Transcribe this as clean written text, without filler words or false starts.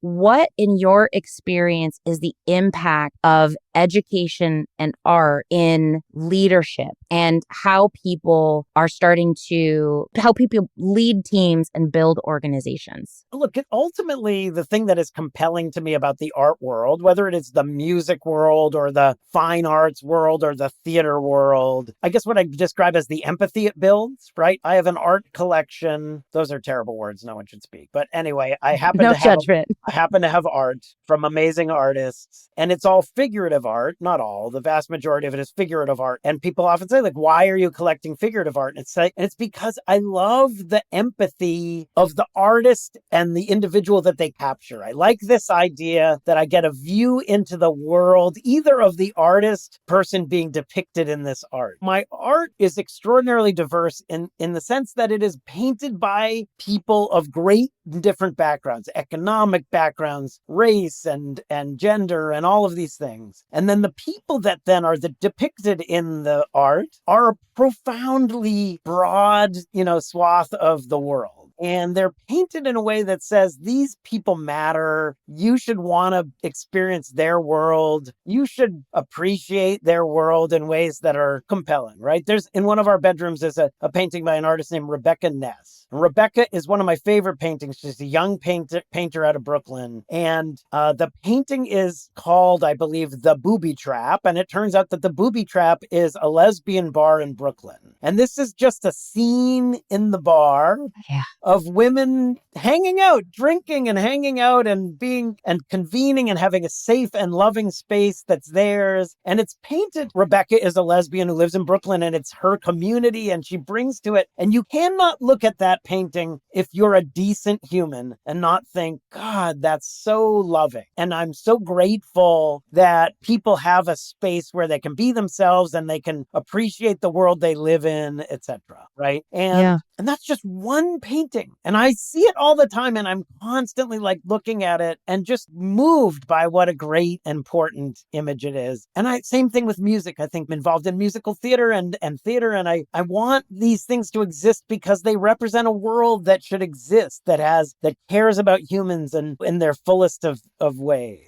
What, in your experience, is the impact of education and art in leadership and how people lead teams and build organizations? Look, ultimately, the thing that is compelling to me about the art world, whether it is the music world or the fine arts world or the theater world, I guess what I describe as the empathy it builds, right? I have an art collection. Those are terrible words. No one should speak. But anyway, No judgment. I happen to have art from amazing artists, and it's all figurative art. Not all, the vast majority of it is figurative art. And people often say, like, why are you collecting figurative art? And it's because I love the empathy of the artist and the individual that they capture. I like this idea that I get a view into the world, either of the artist person being depicted in this art. My art is extraordinarily diverse in the sense that it is painted by people of great different backgrounds, economic backgrounds, race and gender and all of these things. And then the people that then are depicted in the art are a profoundly broad, swath of the world. And they're painted in a way that says these people matter. You should want to experience their world. You should appreciate their world in ways that are compelling, right? There's in one of our bedrooms is a painting by an artist named Rebecca Ness. And Rebecca is one of my favorite paintings. She's a young painter out of Brooklyn. And the painting is called, I believe, The Booby Trap. And it turns out that the Booby Trap is a lesbian bar in Brooklyn. And this is just a scene in the bar. Yeah. Of women hanging out, drinking and hanging out and being and convening and having a safe and loving space that's theirs. And it's painted. Rebecca is a lesbian who lives in Brooklyn and it's her community and she brings to it. And you cannot look at that painting if you're a decent human and not think, God, that's so loving. And I'm so grateful that people have a space where they can be themselves and they can appreciate the world they live in, etc. Right? And that's just one painting. And I see it all the time and I'm constantly like looking at it and just moved by what a great, important image it is. And same thing with music. I think I'm involved in musical theater and theater. And I want these things to exist because they represent a world that should exist, that cares about humans and in their fullest of ways.